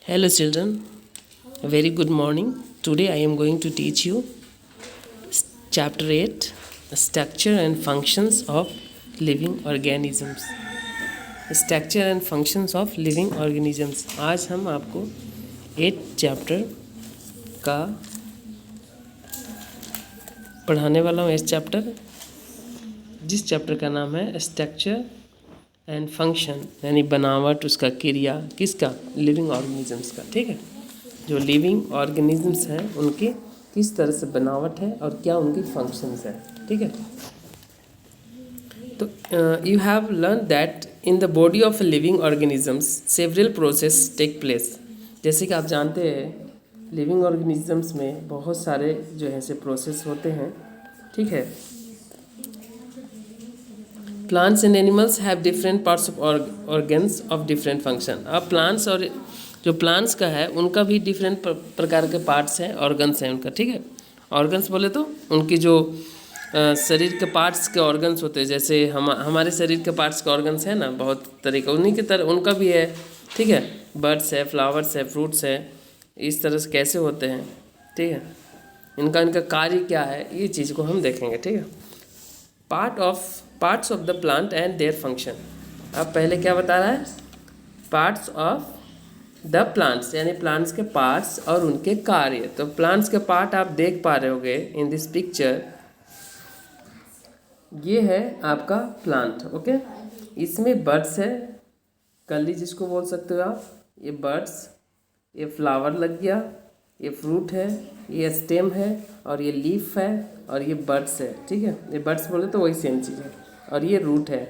Hello children, a very good morning. Today I am going to teach you chapter 8, structure and functions of living organisms. Structure and functions of living organisms. आज हम आपको 8 chapter का पढ़ाने वाला हूँ। इस chapter जिस chapter का नाम है स्ट्रक्चर एंड फंक्शन, यानी बनावट, उसका क्रिया, किसका, लिविंग ऑर्गेनिजम्स का। ठीक है, जो लिविंग ऑर्गेनिजम्स हैं उनकी किस तरह से बनावट है और क्या उनकी फंक्शंस है। ठीक है, तो you have learn that in the body of living organisms several process take place. जैसे कि आप जानते हैं लिविंग ऑर्गेनिजम्स में बहुत सारे जो है से प्रोसेस होते हैं। ठीक है, plants and animals have different parts of organs of different function. अब प्लांट्स और जो प्लांट्स का है उनका भी डिफरेंट प्रकार के पार्ट्स हैं, ऑर्गन्स हैं उनका। ठीक है, ऑर्गन्स बोले तो उनकी जो शरीर के पार्ट्स के ऑर्गन्स होते हैं, जैसे हमारे शरीर के पार्ट्स के ऑर्गन्स हैं ना, बहुत तरीके उन्हीं की तरह उनका भी है। ठीक है, बर्ड्स है, फ्लावर्स है, फ्रूट्स है, इस तरह से कैसे होते हैं। ठीक है, इनका कार्य क्या है, ये चीज़ को हम देखेंगे। ठीक है, parts of the plant and their function. अब पहले क्या बता रहा है, पार्ट्स ऑफ द प्लांट्स, यानी प्लांट्स के पार्ट्स और उनके कार्य। तो प्लांट्स के पार्ट आप देख पा रहे होगे इन दिस पिक्चर, ये है आपका प्लांट। ओके, इसमें बर्ड्स है, कली जिसको बोल सकते हो आप, ये बर्ड्स, ये फ्लावर लग गया, ये फ्रूट है, ये स्टेम है, और ये लीफ है, और ये बर्ड्स है। ठीक है, ये बर्ड्स बोले तो वही सेम चीज़ है, और ये रूट है।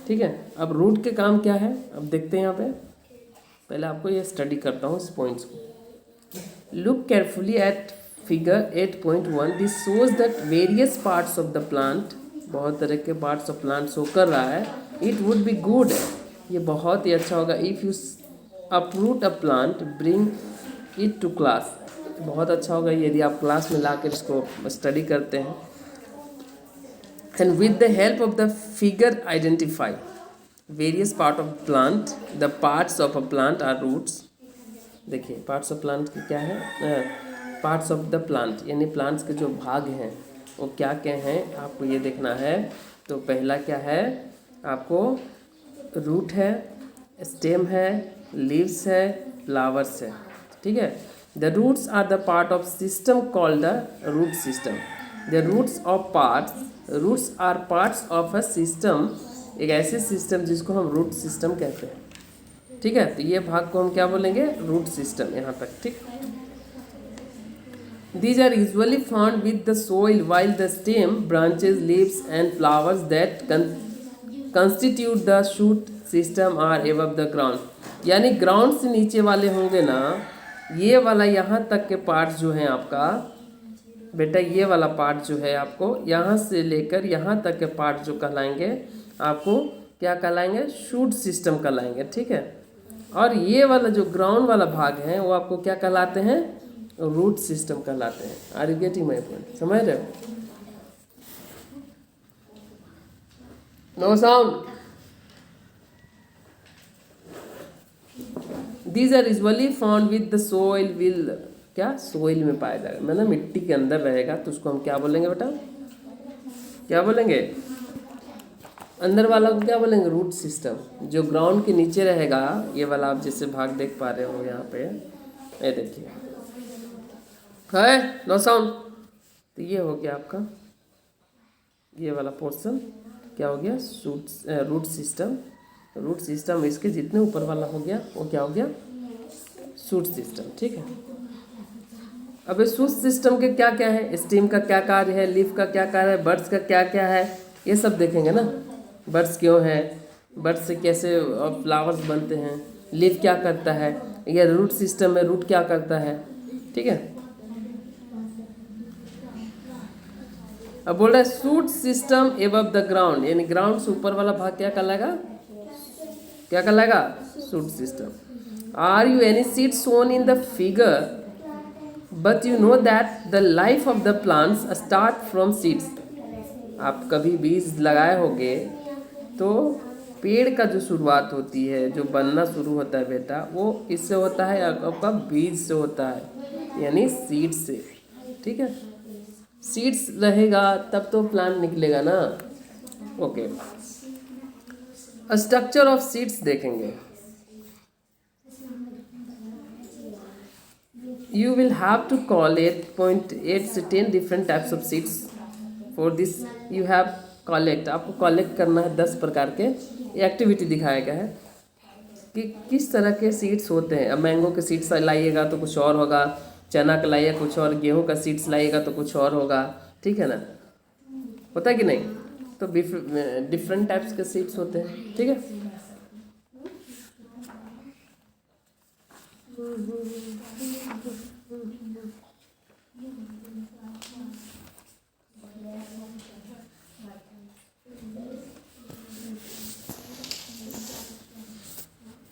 ठीक है, अब रूट के काम क्या है अब देखते हैं यहाँ पे। पहले आपको ये स्टडी करता हूँ इस पॉइंट्स को। Look carefully at figure 8.1। This shows that various parts of the plant, बहुत तरह के पार्ट्स ऑफ प्लांट शो कर रहा है। इट वुड बी गुड, ये बहुत ही अच्छा होगा, if you uproot a plant bring it to class. बहुत अच्छा होगा यदि आप क्लास में लाकर इसको स्टडी करते हैं। And with the help of the figure identify various part of plant. The parts of a plant are roots. देखिए पार्ट्स ऑफ प्लांट की क्या है, पार्ट्स ऑफ द प्लांट यानी प्लांट्स के जो भाग हैं वो क्या क्या हैं आपको ये देखना है। तो पहला क्या है, आपको रूट है, स्टेम है, लीव्स है, फ्लावर्स है। ठीक है, the roots are the part of system called the root system. The roots of parts, roots are parts of a system, एक ऐसे सिस्टम जिसको हम रूट सिस्टम कहते हैं। ठीक है, तो ये भाग को हम क्या बोलेंगे, रूट सिस्टम, यहाँ तक। ठीक, these are usually found with the soil, while the stem, branches, leaves and flowers that constitute the shoot system are above the ground। यानी ग्राउंड से नीचे वाले होंगे ना, ये वाला यहाँ तक के पार्ट जो है आपका बेटा, ये वाला पार्ट जो है आपको यहाँ से लेकर यहाँ तक के पार्ट जो कहलाएंगे, आपको क्या कहलाएंगे, शूट सिस्टम कहलाएंगे। ठीक है, और ये वाला जो ग्राउंड वाला भाग है वो आपको क्या कहलाते हैं, रूट सिस्टम कहलाते हैं। Are you getting my point, समझ रहे हो? No sound. These are usually found with the soil, will क्या, सोइल में पाया जाएगा, मतलब मिट्टी के अंदर रहेगा, तो उसको हम क्या बोलेंगे बेटा, क्या बोलेंगे, अंदर वाला को क्या बोलेंगे, रूट सिस्टम। जो ग्राउंड के नीचे रहेगा, ये वाला आप जैसे भाग देख पा रहे हो यहाँ पे, ये देखिए है, नो साउंड। तो ये हो गया आपका, ये वाला पोर्शन क्या हो गया, रूट सिस्टम। रूट सिस्टम, इसके जितने ऊपर वाला हो गया वो क्या हो गया, शूट सिस्टम। ठीक है, अब इस शूट सिस्टम के क्या क्या है, स्टेम का क्या कार्य है, लीफ का क्या कार्य है, बर्ड्स का क्या क्या है, ये सब देखेंगे ना। बर्ड्स क्यों है, बर्ड्स से कैसे फ्लावर्स बनते हैं, लीफ क्या करता है, ये रूट सिस्टम में रूट क्या करता है। ठीक है, अब बोल रहा है shoot system above the ground, यानी ग्राउंड से ऊपर वाला भाग क्या कहलाएगा, क्या कहलाएगा, shoot system. Are you any seed sown in the figure, but you know that the life of the plants start from seeds. आप कभी बीज लगाए होंगे तो पेड़ का जो शुरुआत होती है, जो बनना शुरू होता है बेटा, वो इससे होता है, आपका बीज से होता है, यानी सीड से। ठीक है, सीड्स रहेगा तब तो प्लांट निकलेगा ना। ओके, स्ट्रक्चर ऑफ सीड्स देखेंगे। You will have to collect 0.8 से 10 different types of seeds. For this you have collect, आपको कलेक्ट करना है 10 प्रकार के। एक्टिविटी दिखाया गया है कि किस तरह के सीड्स होते हैं। अब मैंगो के सीड्स लाइएगा तो कुछ और होगा, चना का लाइएगा कुछ और, गेहूं का सीड्स लाइएगा तो कुछ और होगा। ठीक है ना, होता है कि नहीं? तो डिफरेंट टाइप्स के सीड्स होते हैं। ठीक है,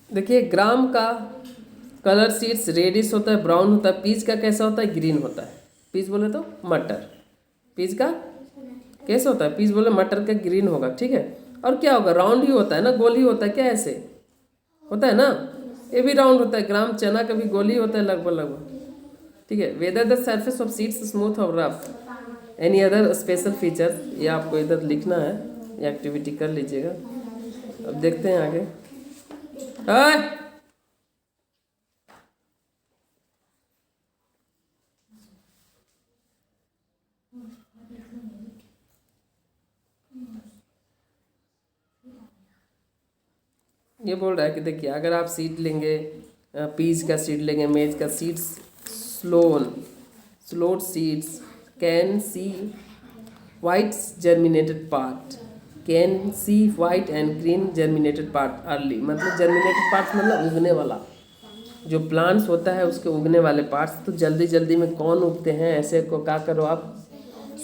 देखिए ग्राम का कलर सीड्स रेडिश होता है, ब्राउन होता है। पीच का कैसा होता है? ग्रीन होता है। पीच बोले तो मटर, पीच का कैसे होता है? पीच बोले मटर का ग्रीन होगा। ठीक है, और क्या होगा? राउंड ही होता है ना, गोल ही होता है क्या? ऐसे होता है ना, ये भी राउंड होता है। ग्राम चना का भी गोल ही होता है लगभग लगभग। ठीक है, whether the surface of seeds smooth और rough, any other special feature, ये आपको इधर लिखना है, ये एक्टिविटी कर लीजिएगा। अब देखते हैं आगे। ये बोल रहा है कि देखिए अगर आप सीड लेंगे, पीच का सीड लेंगे, मेज का seeds, slowed seeds can see white germinated part, can see white and green germinated part early. मतलब जर्मिनेटेड पार्ट मतलब उगने वाला, जो प्लांट्स होता है उसके उगने वाले पार्ट्स। तो जल्दी जल्दी में कौन उगते हैं, ऐसे को क्या करो आप,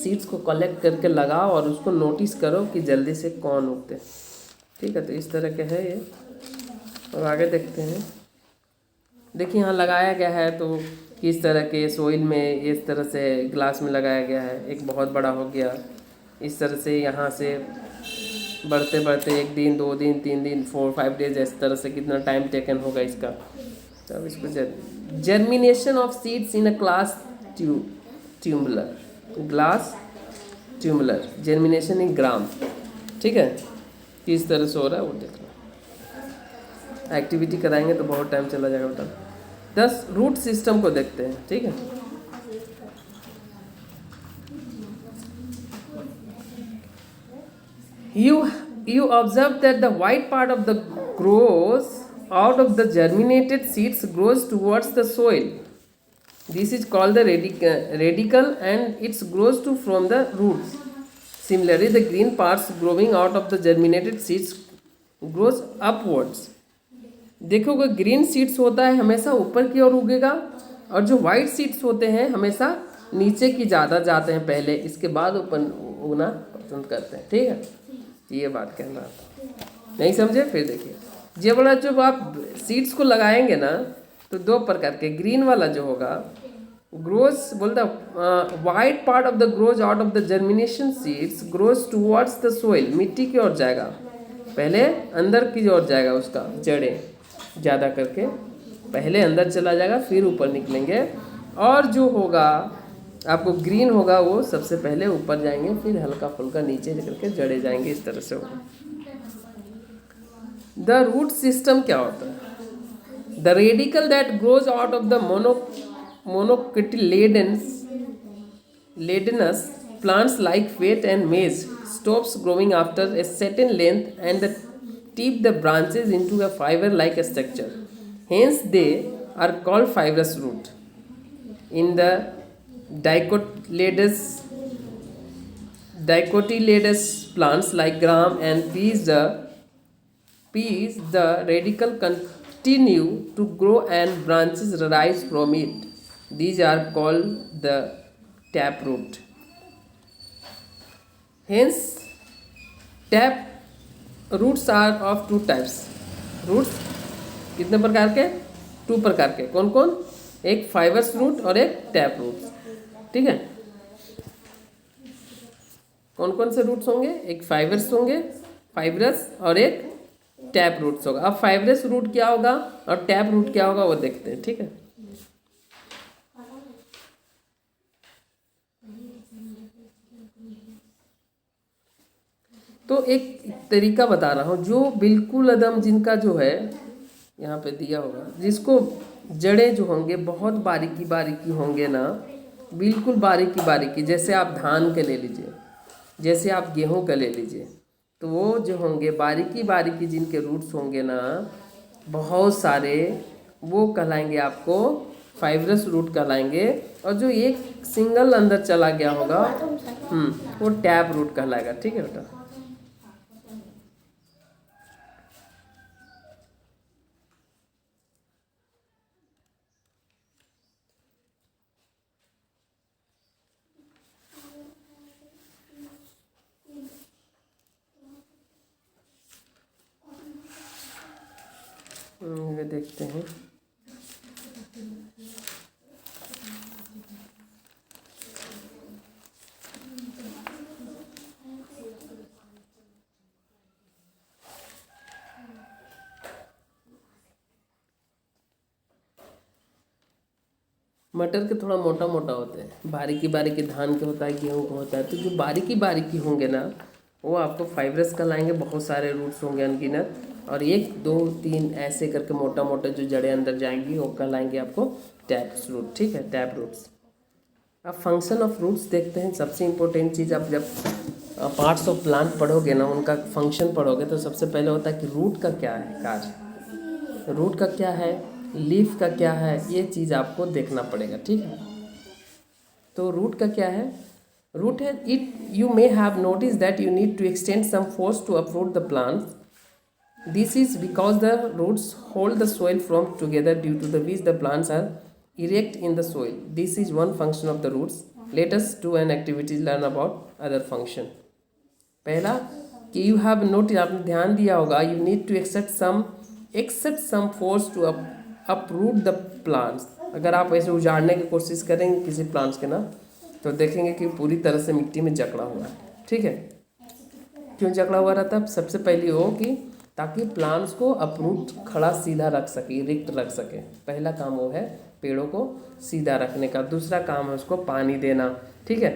सीड्स को कलेक्ट करके लगाओ और उसको नोटिस करो कि जल्दी से कौन उगते हैं। ठीक है, तो इस तरह के है ये। और आगे देखते हैं। देखिए यहाँ लगाया गया है तो किस तरह के सोइल में, इस तरह से ग्लास में लगाया गया है। एक बहुत बड़ा हो गया, इस तरह से यहाँ से बढ़ते बढ़ते 1 दिन 2 दिन 3 दिन 4-5 डेज, इस तरह से कितना टाइम टेकन होगा इसका। तब इसको germination of seeds in a glass tubular, glass tubular germination in gram. ठीक है, किस तरह से हो रहा है वो देखना। एक्टिविटी कराएंगे तो बहुत टाइम चला जाएगा बेटा। 10 रूट सिस्टम को देखते हैं। ठीक है, you observe that the white part of the grows out of the germinated seeds grows towards the soil. This is called the radicle and it grows to from the roots. Similarly, the green parts growing out of the germinated seeds grows upwards. देखोगे green seeds होता है हमेशा ऊपर की ओर उगेगा, और जो white seeds होते हैं हमेशा नीचे की ज़्यादा जाते हैं पहले, इसके बाद ऊपर उगना पसंद करते हैं। ठीक है, ये बात कहना था, नहीं समझे? फिर देखिए, ये बड़ा जब आप सीड्स को लगाएंगे ना तो 2 प्रकार के, ग्रीन वाला जो होगा ग्रोज बोलता white part of the grows out of the germination seeds grows towards the soil, मिट्टी की ओर जाएगा, पहले अंदर की ओर जाएगा, उसका जड़ें ज़्यादा करके पहले अंदर चला जाएगा फिर ऊपर निकलेंगे। और जो होगा आपको ग्रीन होगा वो सबसे पहले ऊपर जाएंगे, फिर हल्का फुल्का नीचे निकल के जड़े जाएंगे, इस तरह से होगा। द रूट सिस्टम क्या होता है? The radical that grows out of the monocotyledonous plants like wheat and maize stops growing after a certain length and tip the branches into a fiber-like structure. Hence, they are called fibrous root. In the dicotyledous plants like gram and peas, the radicle continue to grow and branches rise from it. These are called the taproot. Hence, tap roots are of 2 types. Roots कितने प्रकार के? 2 प्रकार के। कौन कौन? एक fibrous root और एक टैप रूट। ठीक है, कौन कौन से रूट्स होंगे? एक फाइबरस होंगे, फाइबरस, और एक टैप रूट्स होगा। अब फाइब्रस रूट क्या होगा और टैप रूट क्या होगा वो देखते हैं, ठीक है। तो एक तरीका बता रहा हूँ, जो बिल्कुल एकदम जिनका जो है यहाँ पे दिया होगा, जिसको जड़ें जो होंगे बहुत बारीकी बारीकी होंगे ना, बिल्कुल बारीकी बारीकी, जैसे आप धान के ले लीजिए, जैसे आप गेहूं का ले लीजिए, तो वो जो होंगे बारीकी बारीकी जिनके रूट्स होंगे ना बहुत सारे, वो कहलाएंगे आपको फाइब्रस रूट कहलाएंगे। और जो एक सिंगल अंदर चला गया होगा वो टैप रूट कहलाएगा, ठीक है बेटा। ये देखते हैं। मटर के थोड़ा मोटा मोटा होते हैं, बारीकी बारीकी धान के होता है, गेहूं का होता है। तो जो बारीकी बारीकी होंगे ना वो आपको फाइब्रस कहलाएंगे, बहुत सारे रूट्स होंगे अनगिनत, और एक दो तीन ऐसे करके मोटा मोटा जो जड़ें अंदर जाएंगी वो कहलाएंगे आपको टैप्स रूट, ठीक है, टैप रूट्स। अब फंक्शन ऑफ रूट्स देखते हैं। सबसे इम्पोर्टेंट चीज़, आप जब पार्ट्स ऑफ प्लांट पढ़ोगे ना, उनका फंक्शन पढ़ोगे, तो सबसे पहले होता है कि रूट का क्या है कार्य, रूट का क्या है, लीफ का क्या है, ये चीज़ आपको देखना पड़ेगा, ठीक है। तो रूट का क्या है, रूट है it, you may have notice that you need to extend some force to uproot the plants. This is because the roots hold the soil from together, due to the which the plants are erect in the soil. This is one function of the roots. Let us do an activity, learn about other function. पहला कि you have noticed, आपने ध्यान दिया होगा, you need to exert some force to uproot the plants. अगर आप ऐसे उजाड़ने की कोशिश करेंगे किसी प्लांट्स के ना, तो देखेंगे कि पूरी तरह से मिट्टी में जकड़ा हुआ है, ठीक है। क्यों जकड़ा हुआ रहता है? सबसे पहली हो कि ताकि प्लांट्स को अपरूट खड़ा सीधा रख सके, रिक्त रख सके। पहला काम वो है पेड़ों को सीधा रखने का। दूसरा काम है उसको पानी देना, ठीक है।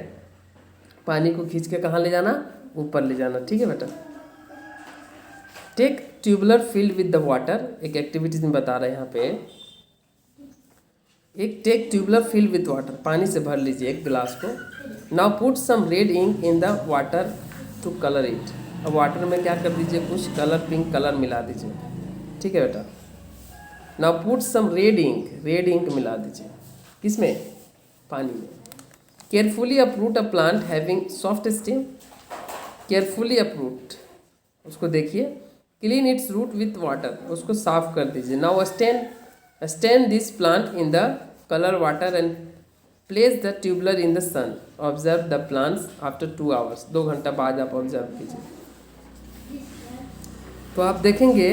पानी को खींच के कहाँ ले जाना? ऊपर ले जाना, ठीक है बेटा। Take tubular filled with the water, एक एक्टिविटीज में बता रहे हैं यहाँ पे। एक take tubular filled with water, पानी से भर लीजिए एक गिलास को। Now put some red ink in the water to colour it. अब वाटर में क्या कर दीजिए, कुछ कलर, पिंक कलर मिला दीजिए, ठीक है बेटा। Now put some red ink मिला दीजिए, किसमें? पानी में। Carefully uproot a plant having soft stem, carefully uproot, उसको देखिए। Clean its root with water, उसको साफ कर दीजिए। Now stand this plant in the colour water and place the tubular in the sun. Observe the plants after 2 hours, 2 घंटा बाद आप observe कीजिए। तो आप देखेंगे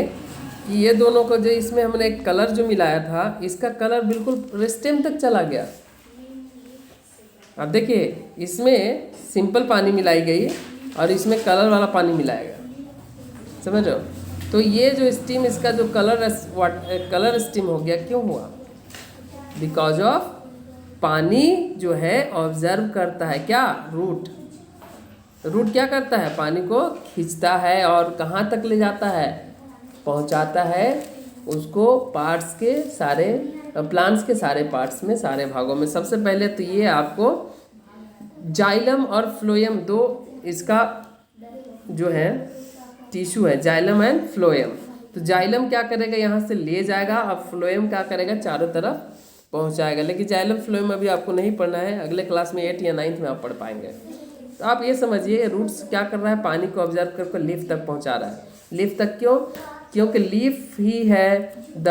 कि ये दोनों को जो इसमें हमने एक कलर जो मिलाया था, इसका कलर बिल्कुल स्टेम तक चला गया। अब देखिए इसमें सिंपल पानी मिलाई गई और इसमें कलर वाला पानी मिलाया गया, समझ रहे हो? तो ये जो स्टीम, इसका जो कलर स्टीम हो गया, क्यों हुआ? बिकॉज ऑफ पानी जो है ऑब्जर्व करता है क्या? रूट क्या करता है? पानी को खींचता है और कहाँ तक ले जाता है? पहुँचाता है उसको पार्ट्स के सारे, प्लांट्स के सारे पार्ट्स में, सारे भागों में। सबसे पहले तो ये आपको जाइलम और फ्लोएम, दो इसका जो है टिश्यू है, जाइलम एंड फ्लोएम। तो जाइलम क्या करेगा? यहाँ से ले जाएगा, अब फ्लोएम क्या करेगा? चारों तरफ पहुँचाएगा। लेकिन जाइलम फ्लोएम अभी आपको नहीं पढ़ना है, अगले क्लास में 8 या 9 में आप पढ़ पाएंगे। तो आप ये समझिए रूट्स क्या कर रहा है? पानी को ऑब्जर्व करके लीफ तक पहुँचा रहा है। लीफ तक क्यों? क्योंकि लीफ ही है the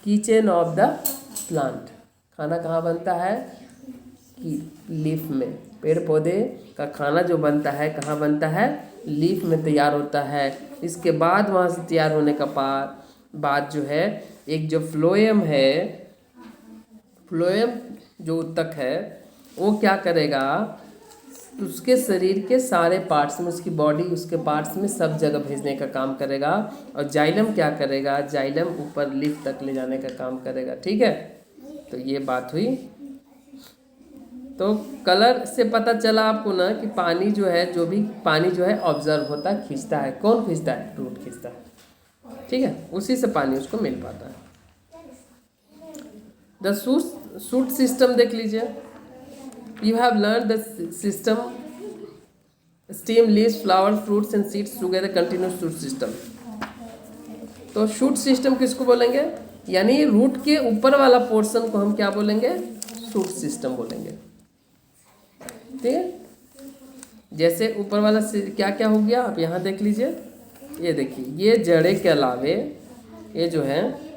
kitchen of the plant. खाना कहाँ बनता है? कि लीफ में। पेड़ पौधे का खाना जो बनता है कहाँ बनता है? लीफ में तैयार होता है। इसके बाद वहाँ से तैयार होने का बाद जो है एक जो फ्लोएम है, फ्लोएम जो उत्तक है, वो क्या करेगा? उसके शरीर के सारे पार्ट्स में, उसकी बॉडी, उसके पार्ट्स में सब जगह भेजने का काम करेगा। और जाइलम क्या करेगा, जाइलम ऊपर लीफ तक ले जाने का काम करेगा। ठीक है, तो ये बात हुई। तो कलर से पता चला आपको ना कि पानी जो है, जो भी पानी जो है ऑब्जर्व होता है, खींचता है। कौन खींचता है, रूट खींचता है। ठीक है, उसी से पानी उसको मिल पाता है। द शूट सिस्टम देख लीजिए। You have learn the system stem, leaves, flower, fruits and seeds together continuous shoot system. तो शूट सिस्टम किसको बोलेंगे, यानी रूट के ऊपर वाला पोर्शन को हम क्या बोलेंगे, शूट सिस्टम बोलेंगे। ठीक है, जैसे ऊपर वाला क्या क्या हो गया, आप यहाँ देख लीजिए। ये देखिए, ये जड़ें के अलावे ये जो है,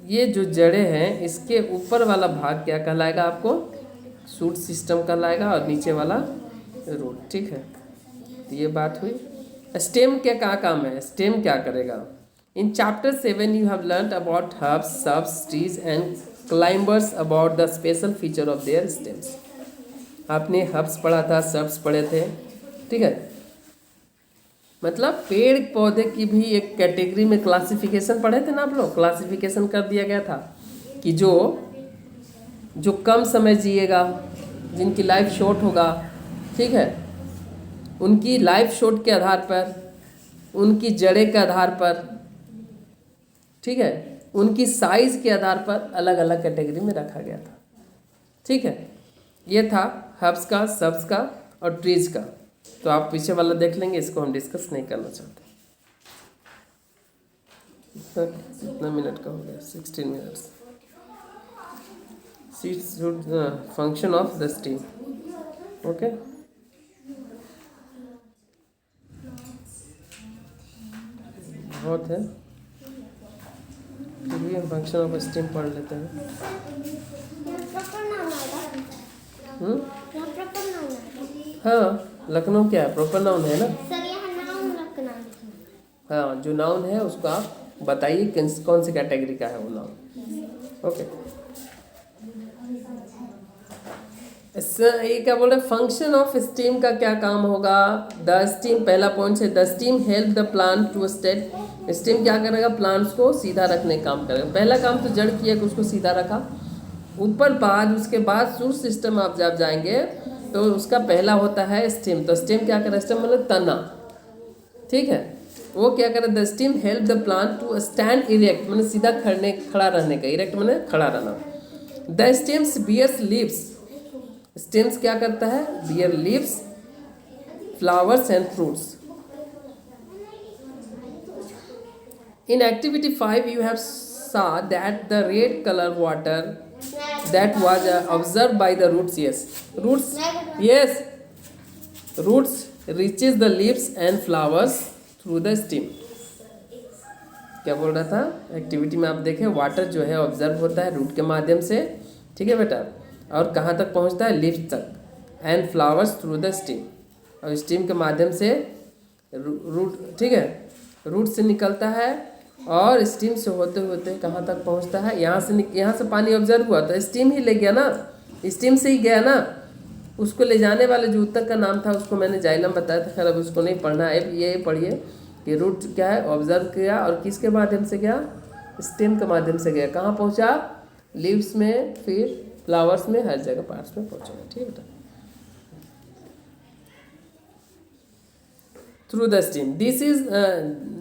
ये जो जड़ें हैं, इसके ऊपर वाला भाग क्या कहलाएगा आपको, शूट सिस्टम कहलाएगा, और नीचे वाला रूट। ठीक है, तो ये बात हुई। स्टेम के क्या काम है, स्टेम क्या करेगा। In chapter 7 you have learn about herbs, subs, trees and climbers, about the special feature of their stems. आपने हर्ब्स पढ़ा था, सब्स पढ़े थे। ठीक है, मतलब पेड़ पौधे की भी एक कैटेगरी में क्लासिफिकेशन पढ़े थे ना आप लोग। क्लासिफिकेशन कर दिया गया था कि जो कम समय जिएगा, जिनकी लाइफ शॉर्ट होगा, ठीक है, उनकी लाइफ शॉर्ट के आधार पर, उनकी जड़ें के आधार पर, ठीक है, उनकी साइज के आधार पर अलग अलग कैटेगरी में रखा गया था। ठीक है, ये था हर्ब्स का, सब्स का और ट्रीज का। तो आप पीछे वाला देख लेंगे, इसको हम डिस्कस नहीं करना चाहते। कितना मिनट का हो गया, 16 minutes. Seeds function of the steam. Okay, बहुत है, फिर भी हम फंक्शन ऑफ स्टीम पढ़ लेते हैं। हाँ, लखनऊ क्या है, प्रॉपर नाउन है ना। हाँ, जो नाउन है उसको आप बताइए कौन सी कैटेगरी का है वो नाउन। ओके, ये क्या बोल रहे, फंक्शन ऑफ स्टीम का क्या काम होगा। द स्टीम, पहला पॉइंट है, the stem help the plant to state. Stem क्या करेगा, प्लांट्स को सीधा रखने का काम करेगा। पहला काम तो जड़ किया कि उसको सीधा रखा, ऊपर बाद, उसके बाद शूट सिस्टम आप जब जाएंगे तो उसका पहला होता है स्टेम। तो स्टेम क्या करे, स्टेम मतलब तना। ठीक है, वो क्या करे, the stem help the plant to stand erect, मतलब सीधा खड़ा रहने का, इरेक्ट मतलब खड़ा रहना। The stems bears leaves, stems क्या करता है, bear leaves, flowers and fruits. In activity 5 you have saw that the red color water that was observed by the roots, roots reaches the leaves and flowers through the stem। क्या बोल रहा था, activity में आप देखें, water जो है observe होता है रूट के माध्यम से। ठीक है बेटा, और कहाँ तक पहुँचता है, लीफ तक। And flowers through the steam, और स्टीम के माध्यम से रूट, ठीक है, रूट से निकलता है और स्टीम से होते होते कहाँ तक पहुँचता है, यहाँ से पानी ऑब्जर्व हुआ तो स्टीम ही ले गया ना, स्टीम से ही गया ना। उसको ले जाने वाले जो उत्तर का नाम था उसको मैंने जाइलम बताया था। खैर अब उसको नहीं पढ़ना है, ये पढ़िए कि रूट क्या है, ऑब्जर्व किया और किसके माध्यम से गया, स्टेम के माध्यम से गया। कहाँ पहुँचा, लीव्स में, फिर फ्लावर्स में, हर जगह पार्ट्स में पहुँचेगा। ठीक है, through the stem. This is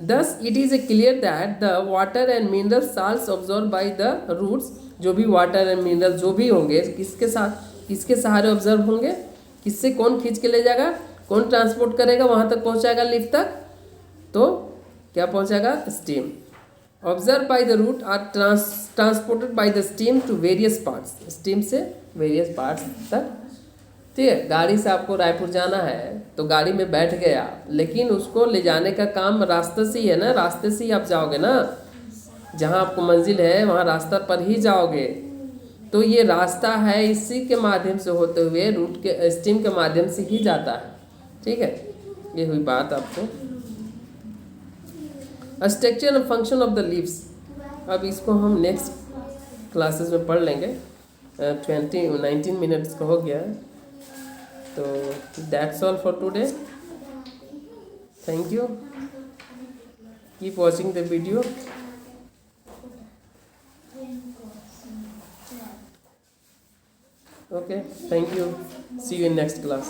thus it is clear that the water and mineral salts absorbed by the roots, जो भी वाटर एंड मिनरल जो भी होंगे किसके सहारे ऑब्जर्व होंगे, किससे, कौन खींच के ले जाएगा, कौन ट्रांसपोर्ट करेगा, वहाँ तक पहुँचाएगा लीफ तक, तो क्या पहुँचाएगा, stem. Observe by the root are transported by the stem to various parts, stem से वेरियस पार्ट्स तक। ठीक है, गाड़ी से आपको रायपुर जाना है तो गाड़ी में बैठ गया, लेकिन उसको ले जाने का काम रास्ते से ही है ना, रास्ते से ही आप जाओगे ना, जहाँ आपको मंजिल है वहाँ रास्ता पर ही जाओगे। तो ये रास्ता है, इसी के माध्यम से होते हुए रूट के, स्टीम के माध्यम से ही जाता है। ठीक है, ये हुई बात आपको। Structure and function of the leaves, अब इसको हम नेक्स्ट क्लासेस में पढ़ लेंगे। 19 मिनट्स का हो गया है। तो that's all for today. Thank you. Keep watching the video. Okay, thank you. See you in next class.